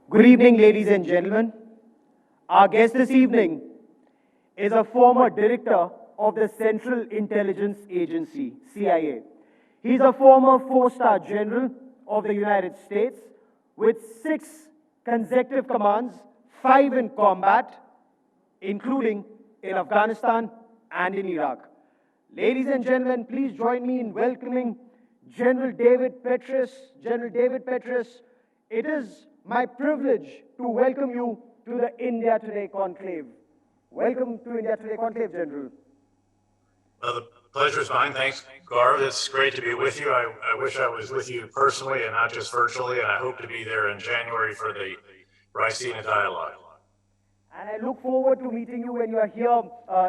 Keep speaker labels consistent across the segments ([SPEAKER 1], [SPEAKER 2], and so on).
[SPEAKER 1] Good evening, ladies and gentlemen. Our guest this evening is a former director of the Central Intelligence Agency, CIA. He's a former four-star general of the United States with 6 consecutive commands, 5 in combat, including in Afghanistan and in Iraq. Ladies and gentlemen, please join me in welcoming General David Petraeus. General David Petraeus, it is my privilege to welcome you to the India Today Conclave. Welcome to India Today Conclave, General.
[SPEAKER 2] Well, the pleasure is mine. Thanks, Gaurav. It's great to be with you. I wish I was with you personally and not just virtually, and I hope to be there in January for the Ricina Dialogue.
[SPEAKER 1] And I look forward to meeting you when you are here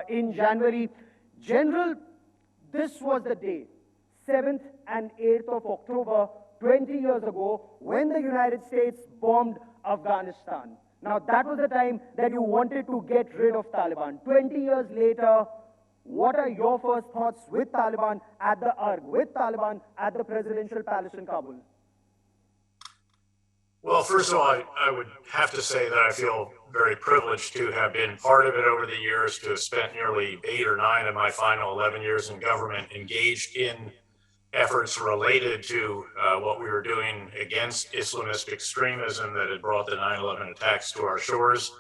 [SPEAKER 1] in January. General, this was the day, 7th and 8th of October, 20 years ago, when the United States bombed Afghanistan. Now, that was the time that you wanted to get rid of Taliban. 20 years later, what are your first thoughts with Taliban at the ARG, with Taliban at the presidential palace in Kabul?
[SPEAKER 2] Well, first of all, I would have to say that I feel very privileged to have been part of it over the years, to have spent nearly 8 or 9 of my final 11 years in government engaged in efforts related to what we were doing against Islamist extremism that had brought the 9/11 attacks to our shores.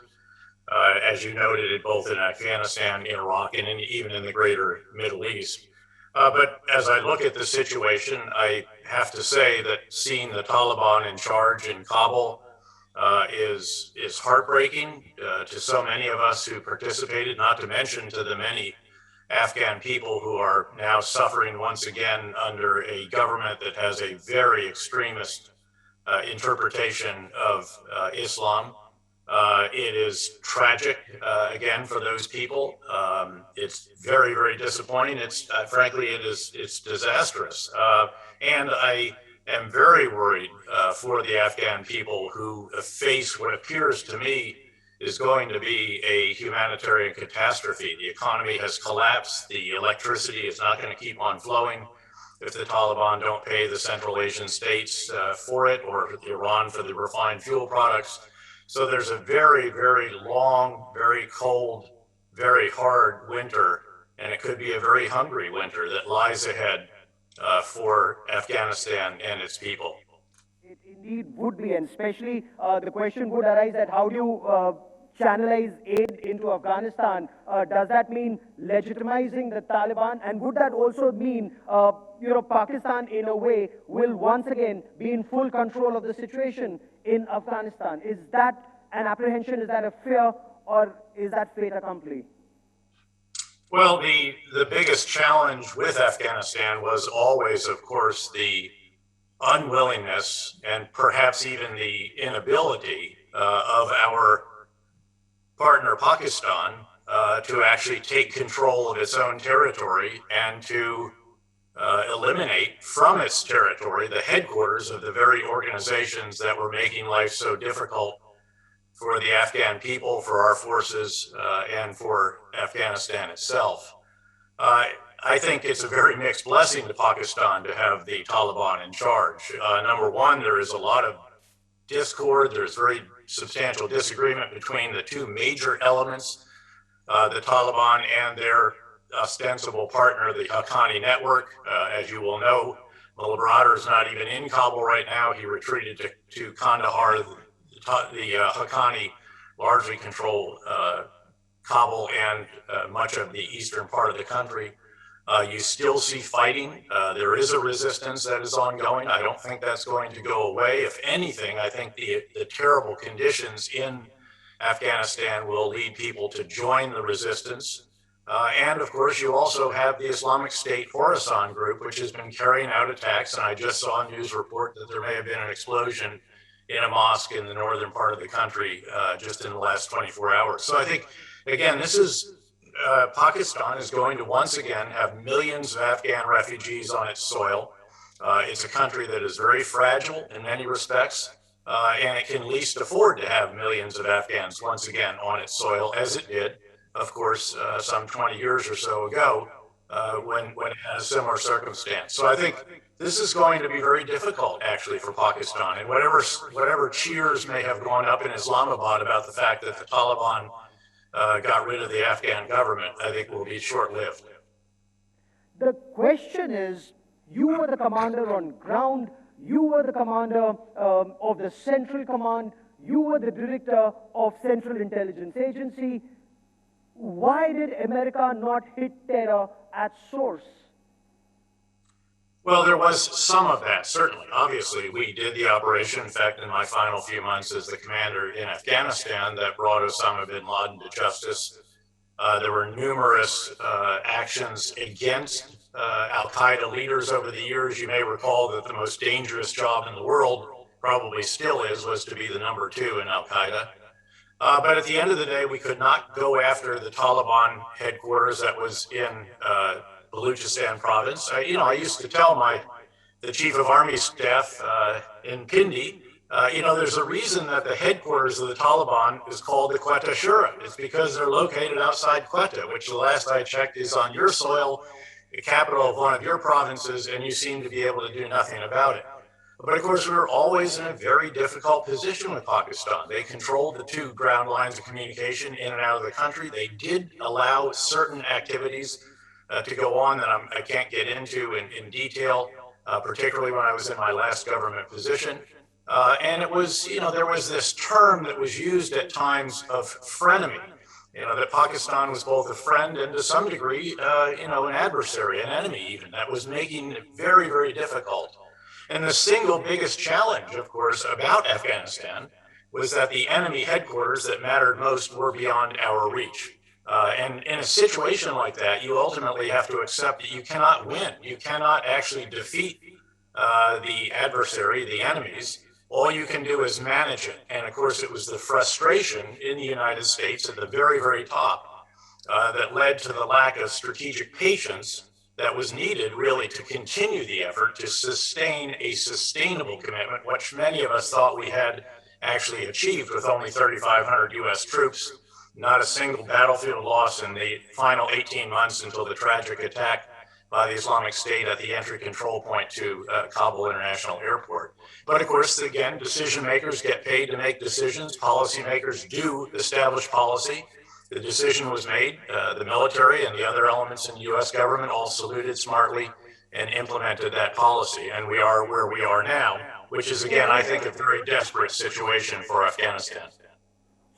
[SPEAKER 2] As you noted, both in Afghanistan, Iraq, and even in the greater Middle East. But as I look at the situation, I have to say that seeing the Taliban in charge in Kabul is heartbreaking to so many of us who participated, not to mention to the many Afghan people who are now suffering once again under a government that has a very extremist interpretation of Islam. It is tragic, again, for those people. It's very, very disappointing. Frankly, it's disastrous. And I am very worried for the Afghan people who face what appears to me is going to be a humanitarian catastrophe. The economy has collapsed. The electricity is not going to keep on flowing if the Taliban don't pay the Central Asian states for it, or Iran for the refined fuel products. So there's a very, very long, very cold, very hard winter, and it could be a very hungry winter that lies ahead for Afghanistan and its people.
[SPEAKER 1] It indeed would be, and especially the question would arise that how do you channelize aid into Afghanistan? Does that mean legitimizing the Taliban? And would that also mean, Pakistan in a way will once again be in full control of the situation in Afghanistan? Is that an apprehension? Is that a fear? Or is that fait accompli?
[SPEAKER 2] Well, the biggest challenge with Afghanistan was always, of course, the unwillingness and perhaps even the inability of our partner Pakistan to actually take control of its own territory and to eliminate from its territory the headquarters of the very organizations that were making life so difficult for the Afghan people, for our forces, and for Afghanistan itself. I think it's a very mixed blessing to Pakistan to have the Taliban in charge. Number one, there is a lot of discord. There's very substantial disagreement between the two major elements, the Taliban and their ostensible partner, the Haqqani network. As you will know, Mullah Baradar is not even in Kabul right now. He retreated to Kandahar. The Haqqani largely control Kabul and much of the eastern part of the country. You still see fighting. There is a resistance that is ongoing. I don't think that's going to go away. If anything, I think the terrible conditions in Afghanistan will lead people to join the resistance. And of course, you also have the Islamic State Khorasan group, which has been carrying out attacks. And I just saw a news report that there may have been an explosion in a mosque in the northern part of the country just in the last 24 hours. So I think, again, this is Pakistan is going to once again have millions of Afghan refugees on its soil. It's a country that is very fragile in many respects, and it can least afford to have millions of Afghans once again on its soil, as it did, of course, some 20 years or so ago. when it has a similar circumstance. So I think this is going to be very difficult, actually, for Pakistan. And whatever cheers may have gone up in Islamabad about the fact that the Taliban got rid of the Afghan government, I think will be short-lived.
[SPEAKER 1] The question is, you were the commander on ground, you were the commander of the Central Command, you were the director of Central Intelligence Agency. Why did America not hit terror at source?
[SPEAKER 2] Well, there was some of that, certainly. Obviously, we did the operation. In fact, in my final few months as the commander in Afghanistan, that brought Osama bin Laden to justice. There were numerous actions against Al-Qaeda leaders over the years. You may recall that the most dangerous job in the world, probably still was to be the number 2 in Al-Qaeda. But at the end of the day, we could not go after the Taliban headquarters that was in Baluchistan province. I used to tell the chief of army staff in Pindi, there's a reason that the headquarters of the Taliban is called the Quetta Shura. It's because they're located outside Quetta, which the last I checked is on your soil, the capital of one of your provinces, and you seem to be able to do nothing about it. But of course, we were always in a very difficult position with Pakistan. They controlled the 2 ground lines of communication in and out of the country. They did allow certain activities to go on that I can't get into in detail, particularly when I was in my last government position. And it was, there was this term that was used at times of frenemy, that Pakistan was both a friend and to some degree, an adversary, an enemy even. That was making it very, very difficult. And the single biggest challenge, of course, about Afghanistan was that the enemy headquarters that mattered most were beyond our reach. And in a situation like that, you ultimately have to accept that you cannot win. You cannot actually defeat the adversary, the enemies. All you can do is manage it. And of course, it was the frustration in the United States at the very, very top that led to the lack of strategic patience that was needed really to continue the effort to sustain a sustainable commitment, which many of us thought we had actually achieved with only 3,500 US troops, not a single battlefield loss in the final 18 months until the tragic attack by the Islamic State at the entry control point to Kabul International Airport. But of course, again, decision makers get paid to make decisions. Policymakers do establish policy. The decision was made. The military and the other elements in the US government all saluted smartly and implemented that policy. And we are where we are now, which is, again, I think, a very desperate situation for Afghanistan.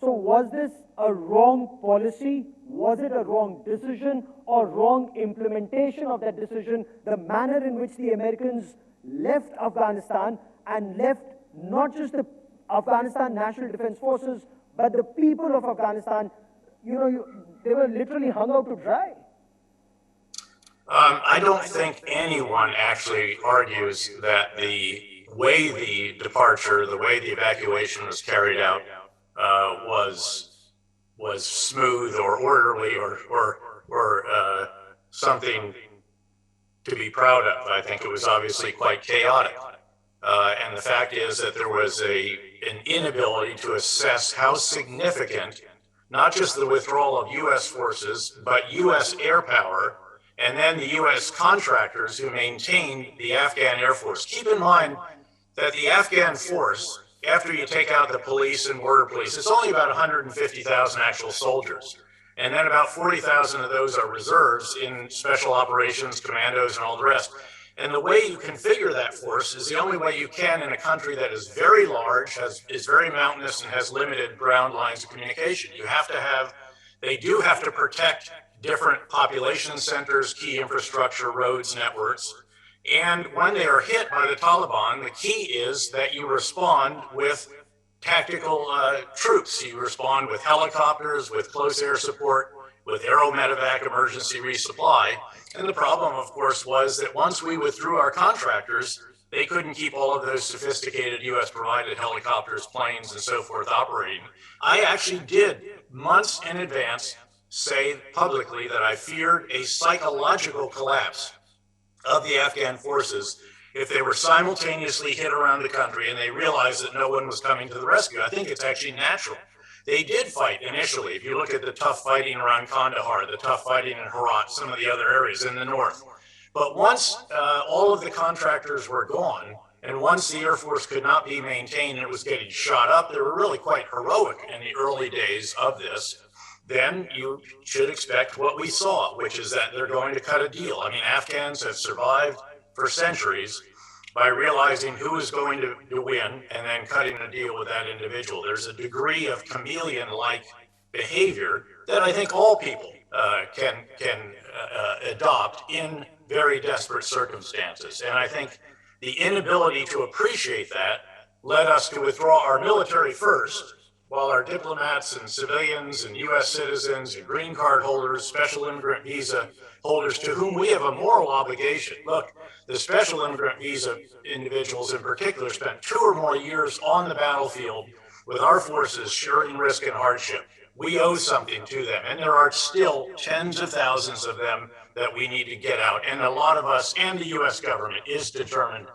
[SPEAKER 1] So was this a wrong policy? Was it a wrong decision or wrong implementation of that decision? The manner in which the Americans left Afghanistan and left not just the Afghanistan National Defense Forces, but the people of Afghanistan, they were literally hung out to dry.
[SPEAKER 2] I don't think anyone actually argues that the way the departure, the way the evacuation was carried out was smooth or orderly or something to be proud of. I think it was obviously quite chaotic. And the fact is that there was an inability to assess how significant not just the withdrawal of US forces, but US air power, and then the US contractors who maintained the Afghan Air Force. Keep in mind that the Afghan force, after you take out the police and border police, it's only about 150,000 actual soldiers. And then about 40,000 of those are reserves in special operations, commandos, and all the rest. And the way you configure that force is the only way you can in a country that is very large, is very mountainous, and has limited ground lines of communication. They do have to protect different population centers, key infrastructure, roads, networks. And when they are hit by the Taliban, the key is that you respond with tactical troops. You respond with helicopters, with close air support, with aero medevac emergency resupply. And the problem, of course, was that once we withdrew our contractors, they couldn't keep all of those sophisticated US-provided helicopters, planes, and so forth operating. I actually did, months in advance, say publicly that I feared a psychological collapse of the Afghan forces if they were simultaneously hit around the country and they realized that no one was coming to the rescue. I think it's actually natural They did fight initially. If you look at the tough fighting around Kandahar, the tough fighting in Herat, some of the other areas in the north. But once all of the contractors were gone, and once the Air Force could not be maintained and it was getting shot up, they were really quite heroic in the early days of this. Then you should expect what we saw, which is that they're going to cut a deal. I mean, Afghans have survived for centuries by realizing who is going to win and then cutting a deal with that individual. There's a degree of chameleon-like behavior that I think all people can adopt in very desperate circumstances. And I think the inability to appreciate that led us to withdraw our military first, while our diplomats and civilians and U.S. citizens and green card holders, special immigrant visa holders, to whom we have a moral obligation. Look, the special immigrant visa individuals in particular spent 2 or more years on the battlefield with our forces sharing risk and hardship. We owe something to them, and there are still tens of thousands of them that we need to get out. And a lot of us and the U.S. government is determined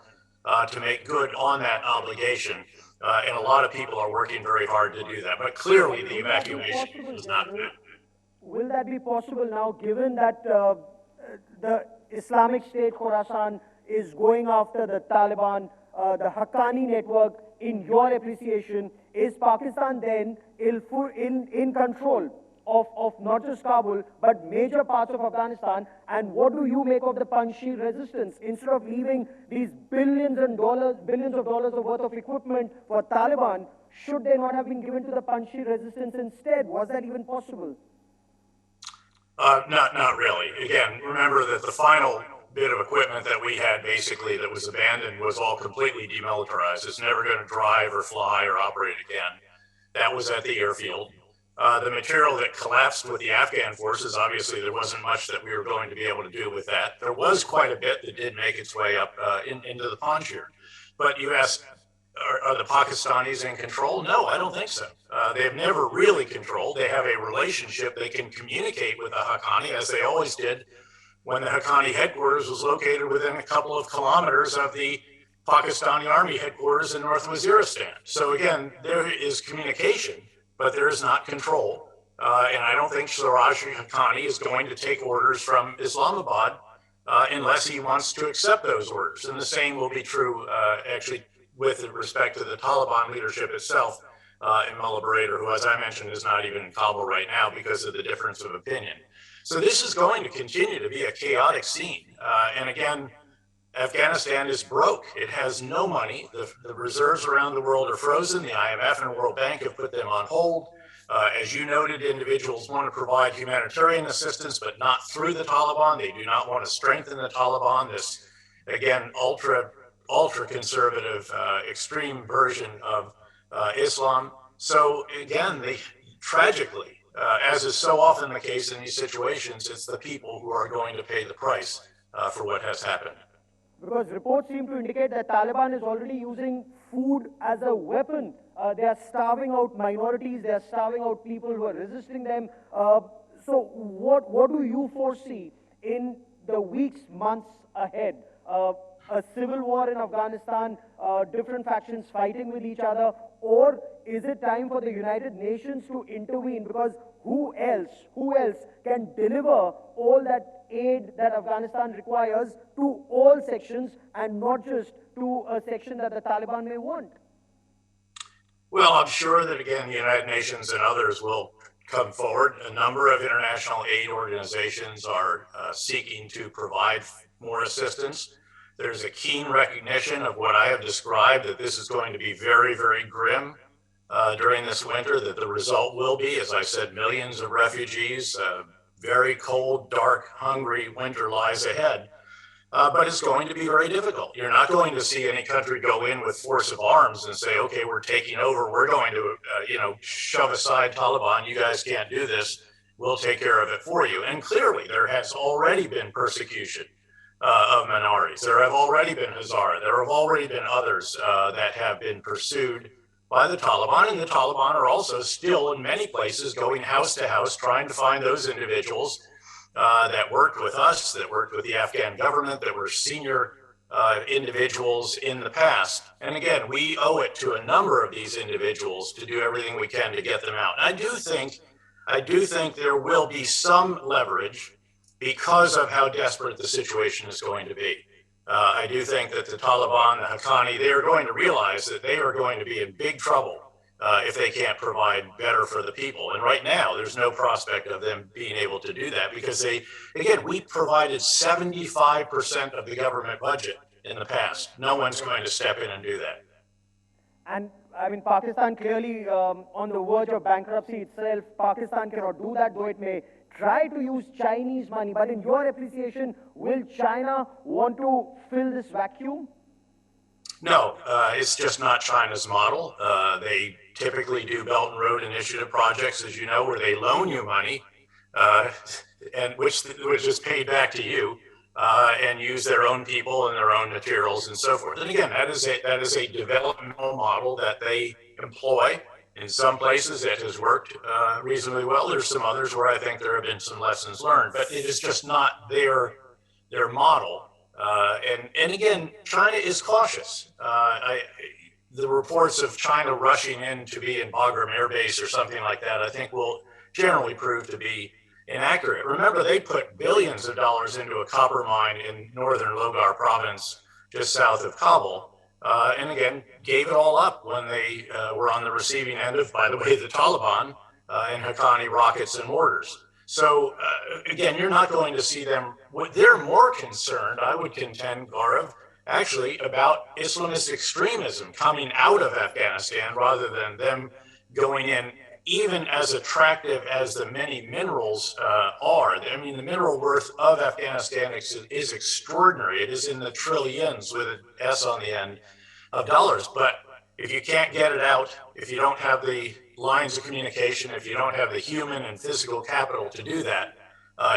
[SPEAKER 2] to make good on that obligation. And a lot of people are working very hard to do that. But clearly the evacuation was not good.
[SPEAKER 1] Will that be possible now, given that the Islamic State Khorasan is going after the Taliban, the Haqqani network? In your appreciation, is Pakistan then in control of not just Kabul, but major parts of Afghanistan? And what do you make of the Panjshir resistance? Instead of leaving these billions of dollars of worth of equipment for Taliban, should they not have been given to the Panjshir resistance instead? Was that even possible?
[SPEAKER 2] Not really. Again, remember that the final bit of equipment that we had basically that was abandoned was all completely demilitarized. It's never going to drive or fly or operate again. That was at the airfield. The material that collapsed with the Afghan forces, obviously there wasn't much that we were going to be able to do with that. There was quite a bit that did make its way up into the Panjshir. But you asked, are the Pakistanis in control? No, I don't think so. They've never really controlled. They have a relationship. They can communicate with the Haqqani, as they always did when the Haqqani headquarters was located within a couple of kilometers of the Pakistani army headquarters in North Waziristan. So again, there is communication, but there is not control. And I don't think Siraj Haqqani is going to take orders from Islamabad unless he wants to accept those orders. And the same will be true actually with respect to the Taliban leadership itself in Mullah Baradar, who, as I mentioned, is not even in Kabul right now because of the difference of opinion. So this is going to continue to be a chaotic scene. And again, Afghanistan is broke. It has no money. The reserves around the world are frozen. The IMF and World Bank have put them on hold. As you noted, individuals want to provide humanitarian assistance, but not through the Taliban. They do not want to strengthen the Taliban, this, again, ultra conservative, extreme version of Islam. So again, tragically, as is so often the case in these situations, it's the people who are going to pay the price for what has happened.
[SPEAKER 1] Because reports seem to indicate that Taliban is already using food as a weapon. They are starving out minorities. They are starving out people who are resisting them. So what do you foresee in the weeks, months ahead? A civil war in Afghanistan, different factions fighting with each other, or is it time for the United Nations to intervene? Because who else can deliver all that aid that Afghanistan requires to all sections and not just to a section that the Taliban may want?
[SPEAKER 2] Well, I'm sure that, again, the United Nations and others will come forward. A number of international aid organizations are seeking to provide more assistance. There's a keen recognition of what I have described, that this is going to be very, very grim during this winter, that the result will be, as I said, millions of refugees. Very cold, dark, hungry winter lies ahead. But it's going to be very difficult. You're not going to see any country go in with force of arms and say, okay, we're taking over. We're going to, shove aside Taliban. You guys can't do this. We'll take care of it for you. And clearly, there has already been persecution of minorities. There have already been Hazara. There have already been others that have been pursued by the Taliban. And the Taliban are also still in many places going house to house trying to find those individuals that worked with us, that worked with the Afghan government, that were senior individuals in the past. And again, we owe it to a number of these individuals to do everything we can to get them out. And I do think there will be some leverage because of how desperate the situation is going to be. I do think that the Taliban, the Haqqani, they are going to realize that they are going to be in big trouble if they can't provide better for the people. And right now, there's no prospect of them being able to do that because we provided 75% of the government budget in the past. No one's going to step in and do that.
[SPEAKER 1] And I mean, Pakistan clearly on the verge of bankruptcy itself. Pakistan cannot do that, though it may try to use Chinese money. But in your appreciation, will China want to fill this vacuum?
[SPEAKER 2] No, it's just not China's model. They typically do Belt and Road Initiative projects, as you know, where they loan you money, and which is paid back to you, and use their own people and their own materials and so forth. And again, that is a developmental model that they employ. In some places, it has worked reasonably well. There's some others where I think there have been some lessons learned, but it is just not their model. And again, China is cautious. The reports of China rushing in to be in Bagram Air Base or something like that, I think will generally prove to be inaccurate. Remember, they put billions of dollars into a copper mine in northern Logar province, just south of Kabul, and again, gave it all up when they were on the receiving end of, by the way, the Taliban and Haqqani rockets and mortars. So again, you're not going to see them. They're more concerned, I would contend, Gaurav, actually about Islamist extremism coming out of Afghanistan rather than them going in, even as attractive as the many minerals are. I mean, the mineral worth of Afghanistan is extraordinary. It is in the trillions with an S on the end of dollars. But if you can't get it out, if you don't have the lines of communication, if you don't have the human and physical capital to do that,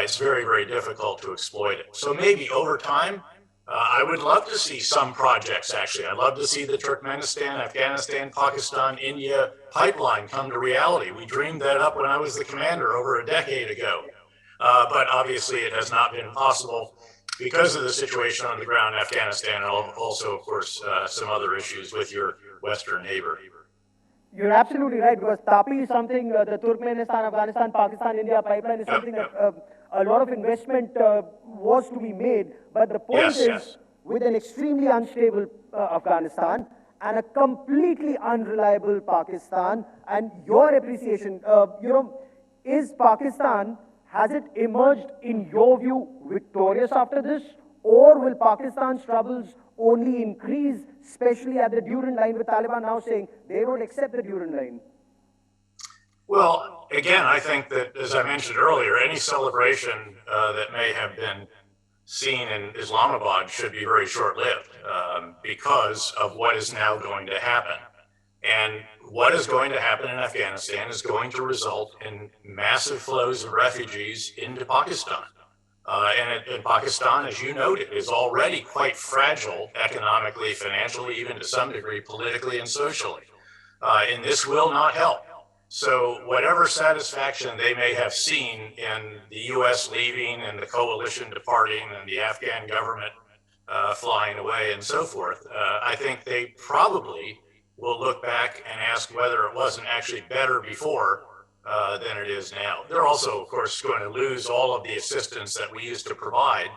[SPEAKER 2] it's very, very difficult to exploit it. So maybe over time, I would love to see some projects, actually. I'd love to see the Turkmenistan, Afghanistan, Pakistan, India pipeline come to reality. We dreamed that up when I was the commander over a decade ago. But obviously it has not been possible because of the situation on the ground in Afghanistan, and also, of course, some other issues with your Western neighbor.
[SPEAKER 1] You're absolutely right, because TAPI is something, the Turkmenistan, Afghanistan, Pakistan, India pipeline is something that a lot of investment was to be made. But the point is, with an extremely unstable Afghanistan and a completely unreliable Pakistan, and your appreciation, is Pakistan, has it emerged, in your view, victorious after this? Or will Pakistan's troubles only increase, especially at the Durand line, with Taliban now saying they don't accept the Durand line?
[SPEAKER 2] Well, again, I think that, as I mentioned earlier, any celebration that may have been seen in Islamabad should be very short-lived because of what is now going to happen. And what is going to happen in Afghanistan is going to result in massive flows of refugees into Pakistan. And Pakistan, as you noted, is already quite fragile economically, financially, even to some degree, politically and socially. And this will not help. So whatever satisfaction they may have seen in the U.S. leaving and the coalition departing and the Afghan government flying away and so forth, I think they probably will look back and ask whether it wasn't actually better before than it is now. They're also, of course, going to lose all of the assistance that we used to provide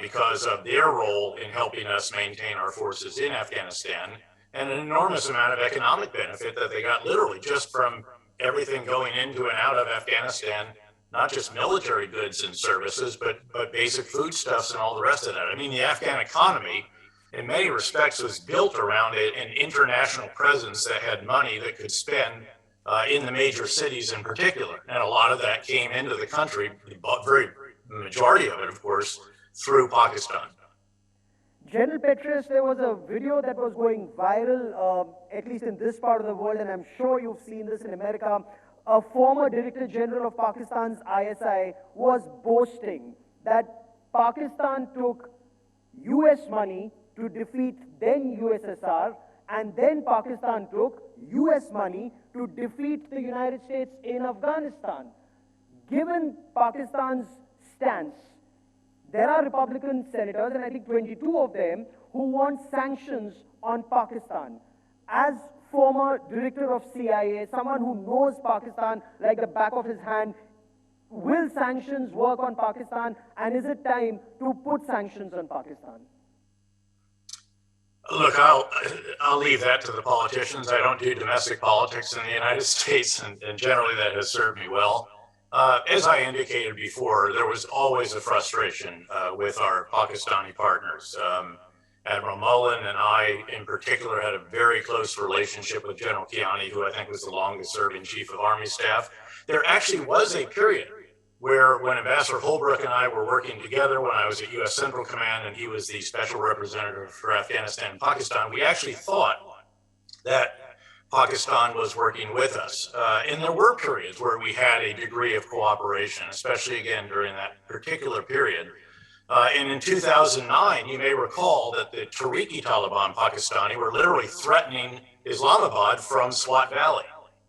[SPEAKER 2] because of their role in helping us maintain our forces in Afghanistan, and an enormous amount of economic benefit that they got literally just from everything going into and out of Afghanistan, not just military goods and services, but basic foodstuffs and all the rest of that. I mean, the Afghan economy, in many respects, was built around an international presence that had money that could spend in the major cities in particular. And a lot of that came into the country, the very majority of it, of course, through Pakistan.
[SPEAKER 1] General Petraeus, there was a video that was going viral, at least in this part of the world, and I'm sure you've seen this in America. A former Director General of Pakistan's ISI was boasting that Pakistan took US money to defeat then USSR, and then Pakistan took US money to defeat the United States in Afghanistan. Given Pakistan's stance there are Republican senators, and I think 22 of them, who want sanctions on Pakistan. As former director of CIA, someone who knows Pakistan like the back of his hand, will sanctions work on Pakistan, and is it time to put sanctions on Pakistan?
[SPEAKER 2] Look, I'll leave that to the politicians. I don't do domestic politics in the United States, and generally that has served me well. As I indicated before, there was always a frustration with our Pakistani partners. Admiral Mullen and I, in particular, had a very close relationship with General Kiani, who I think was the longest serving Chief of Army Staff. There actually was a period where when Ambassador Holbrooke and I were working together when I was at U.S. Central Command and he was the special representative for Afghanistan and Pakistan, we actually thought that Pakistan was working with us. And there were periods where we had a degree of cooperation, especially again during that particular period. And in 2009, you may recall that the Tehrik-i Taliban Pakistani were literally threatening Islamabad from Swat Valley.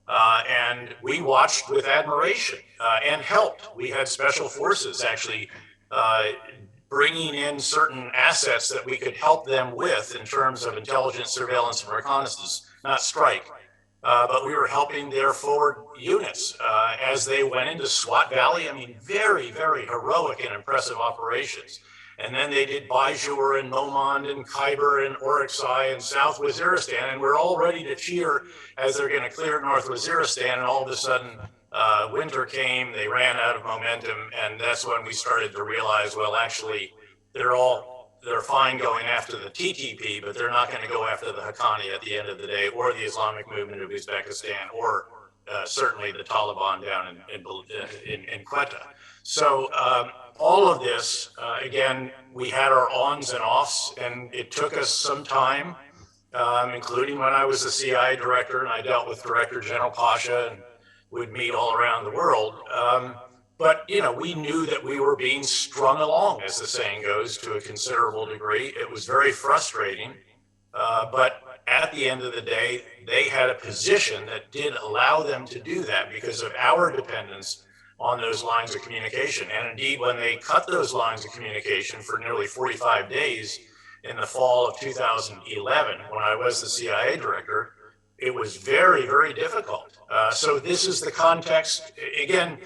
[SPEAKER 2] And we watched with admiration and helped. We had special forces actually bringing in certain assets that we could help them with in terms of intelligence, surveillance, and reconnaissance, not strike. But we were helping their forward units as they went into Swat Valley. I mean, very, very heroic and impressive operations. And then they did Bajur and Momand and Khyber and Orakzai and South Waziristan. And we're all ready to cheer as they're going to clear North Waziristan. And all of a sudden, winter came, they ran out of momentum. And that's when we started to realize, well, actually, they're fine going after the TTP, but they're not going to go after the Haqqani at the end of the day, or the Islamic movement of Uzbekistan, or certainly the Taliban down in Quetta. So all of this, again, we had our ons and offs, and it took us some time, including when I was the CIA director, and I dealt with Director General Pasha, and would meet all around the world. But, you know, we knew that we were being strung along, as the saying goes, to a considerable degree. It was very frustrating. But at the end of the day, they had a position that did allow them to do that because of our dependence on those lines of communication. And indeed, when they cut those lines of communication for nearly 45 days in the fall of 2011, when I was the CIA director, it was very, very difficult. So this is the context. Again,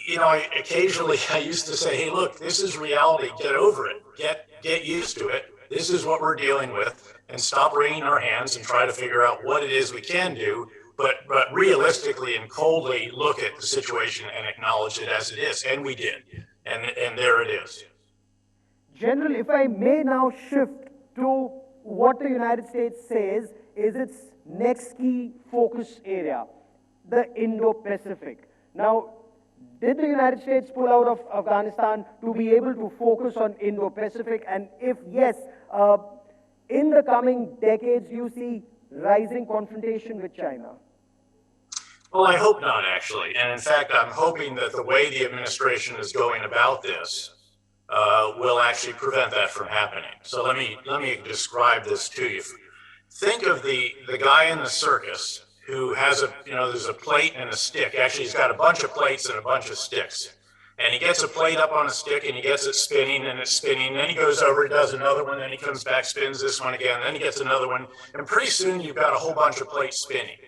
[SPEAKER 2] you know, occasionally I used to say, hey, look, this is reality. Get over it. Get used to it. This is what we're dealing with, and stop wringing our hands and try to figure out what it is we can do, but realistically and coldly look at the situation and acknowledge it as it is. And we did. And there it is.
[SPEAKER 1] General, if I may now shift to what the United States says is its next key focus area, the Indo-Pacific. Now, did the United States pull out of Afghanistan to be able to focus on Indo-Pacific? And if yes, in the coming decades, you see rising confrontation with China?
[SPEAKER 2] Well, I hope not, actually. And in fact, I'm hoping that the way the administration is going about this will actually prevent that from happening. So let me describe this to you. Think of the guy in the circus who has there's a plate and a stick. Actually, he's got a bunch of plates and a bunch of sticks. And he gets a plate up on a stick and he gets it spinning and it's spinning. Then he goes over, he does another one, then he comes back, spins this one again, then he gets another one. And pretty soon you've got a whole bunch of plates spinning.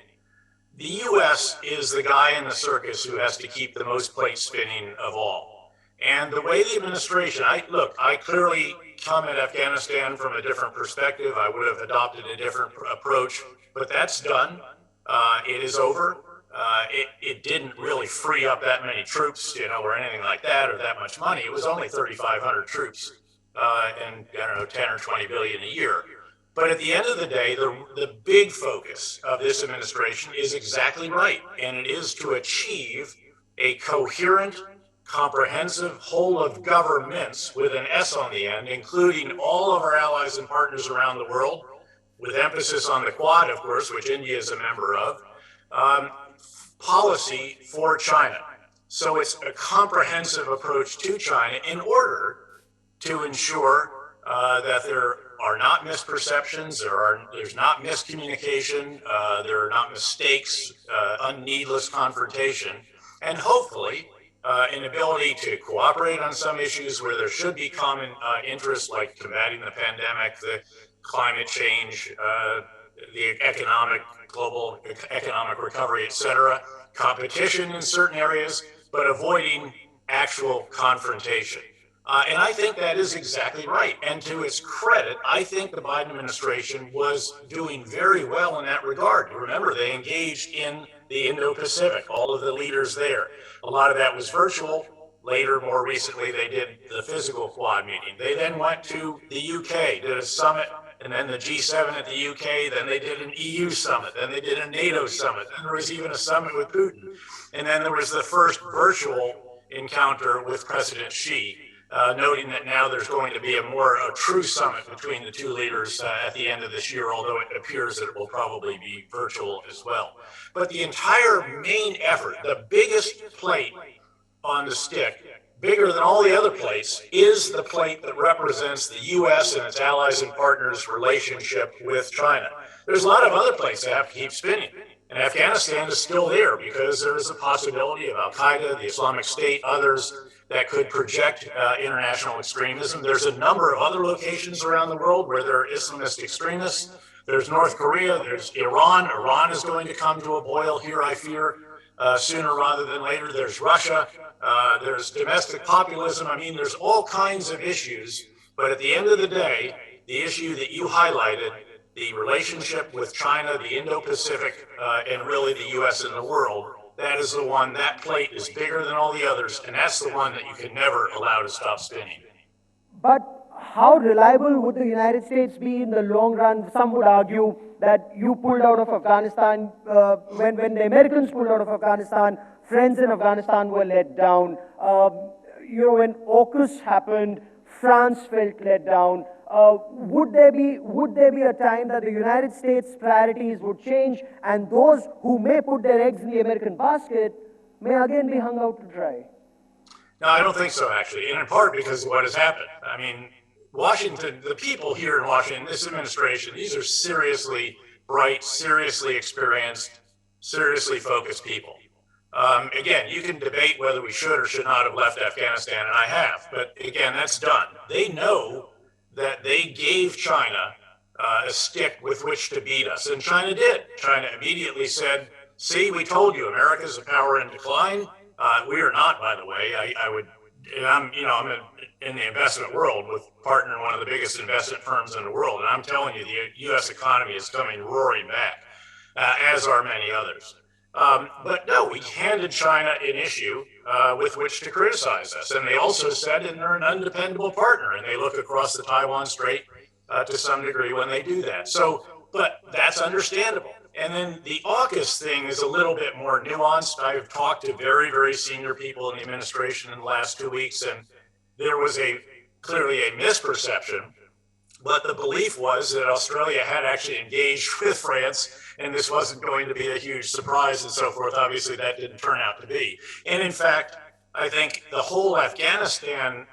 [SPEAKER 2] The U.S. is the guy in the circus who has to keep the most plates spinning of all. And the way the administration, I clearly come at Afghanistan from a different perspective. I would have adopted a different approach, but that's done. It is over. It didn't really free up that many troops, or anything like that, or that much money. It was only 3,500 troops, and 10 or 20 billion a year. But at the end of the day, the big focus of this administration is exactly right, and it is to achieve a coherent, comprehensive whole of governments with an S on the end, including all of our allies and partners around the world, with emphasis on the Quad, of course, which India is a member of, policy for China. So it's a comprehensive approach to China in order to ensure that there are not misperceptions, there's not miscommunication, there are not mistakes, unneedless confrontation, and hopefully inability to cooperate on some issues where there should be common interests, like combating the pandemic, the climate change, the global economic recovery, et cetera, competition in certain areas, but avoiding actual confrontation. And I think that is exactly right. And to its credit, I think the Biden administration was doing very well in that regard. Remember, they engaged in the Indo-Pacific, all of the leaders there. A lot of that was virtual. Later, more recently, they did the physical Quad meeting. They then went to the UK, did a summit, and then the G7 at the UK. Then they did an EU summit. Then they did a NATO summit. Then there was even a summit with Putin. And then there was the first virtual encounter with President Xi. Noting that now there's going to be a true summit between the two leaders at the end of this year, although it appears that it will probably be virtual as well. But the entire main effort, the biggest plate on the stick, bigger than all the other plates, is the plate that represents the U.S. and its allies and partners' relationship with China. There's a lot of other plates that have to keep spinning. And Afghanistan is still there because there is a possibility of Al-Qaeda, the Islamic State, others that could project international extremism. There's a number of other locations around the world where there are Islamist extremists. There's North Korea, there's Iran. Iran is going to come to a boil here, I fear, sooner rather than later. There's Russia, there's domestic populism. I mean, there's all kinds of issues. But at the end of the day, the issue that you highlighted, the relationship with China, the Indo-Pacific, and really the U.S. and the world, that is the one, that plate is bigger than all the others, and that's the one that you can never allow to stop spinning.
[SPEAKER 1] But how reliable would the United States be in the long run? Some would argue that you pulled out of Afghanistan, when the Americans pulled out of Afghanistan, friends in Afghanistan were let down. When AUKUS happened, France felt let down. Would there be a time that the United States' priorities would change, and those who may put their eggs in the American basket may again be hung out to dry?
[SPEAKER 2] No, I don't think so, actually, and in part because of what has happened. I mean, Washington, the people here in Washington, this administration, these are seriously bright, seriously experienced, seriously focused people. Again, you can debate whether we should or should not have left Afghanistan, and I have, but again, that's done. They know that they gave China a stick with which to beat us, and China did. China immediately said, see, we told you, America's a power in decline. We are not, by the way. I'm in the investment world with partner in one of the biggest investment firms in the world, and I'm telling you, the U.S. economy is coming roaring back, as are many others. But no, we handed China an issue with which to criticize us. And they also said that they're an undependable partner, and they look across the Taiwan Strait to some degree when they do that. So, but that's understandable. And then the AUKUS thing is a little bit more nuanced. I've talked to very, very senior people in the administration in the last 2 weeks, and there was clearly a misperception. But the belief was that Australia had actually engaged with France, and this wasn't going to be a huge surprise and so forth. Obviously, that didn't turn out to be. And in fact, I think the whole Afghanistan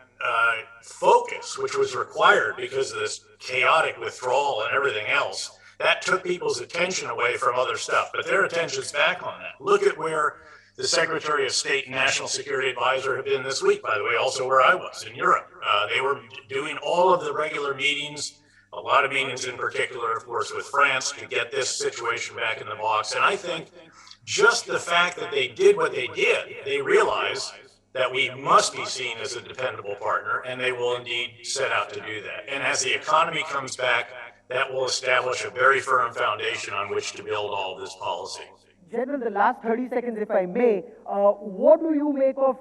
[SPEAKER 2] focus, which was required because of this chaotic withdrawal and everything else, that took people's attention away from other stuff. But their attention's back on that. Look at where the Secretary of State and National Security Advisor have been this week, by the way, also where I was in Europe. They were doing all of the regular meetings, a lot of meetings in particular, of course, with France to get this situation back in the box. And I think just the fact that they did what they did, they realize that we must be seen as a dependable partner, and they will indeed set out to do that. And as the economy comes back, that will establish a very firm foundation on which to build all this policy.
[SPEAKER 1] General, the last 30 seconds, if I may, what do you make of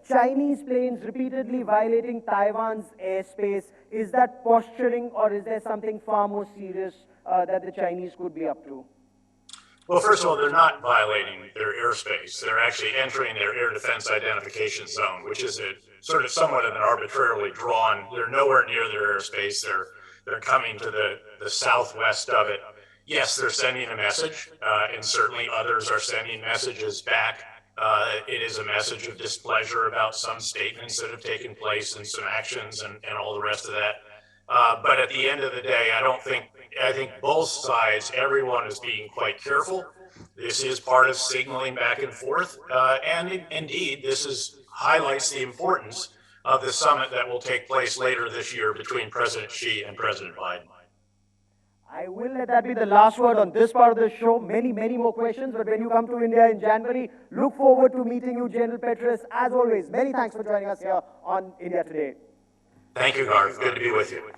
[SPEAKER 1] Chinese planes repeatedly violating Taiwan's airspace? Is that posturing, or is there something far more serious that the Chinese could be up to?
[SPEAKER 2] Well, first of all, they're not violating their airspace. They're actually entering their air defense identification zone, which is a sort of somewhat of an arbitrarily drawn. They're nowhere near their airspace. They're coming to the southwest of it. Yes, they're sending a message, and certainly others are sending messages back. It is a message of displeasure about some statements that have taken place and some actions and all the rest of that. But at the end of the day, I think both sides, everyone is being quite careful. This is part of signaling back and forth. And indeed, this is highlights the importance of the summit that will take place later this year between President Xi and President Biden.
[SPEAKER 1] I will let that be the last word on this part of the show. Many, many more questions, but when you come to India in January, look forward to meeting you, General Petraeus. As always, many thanks for joining us here on India Today.
[SPEAKER 2] Thank you, Garth. Good to be with you.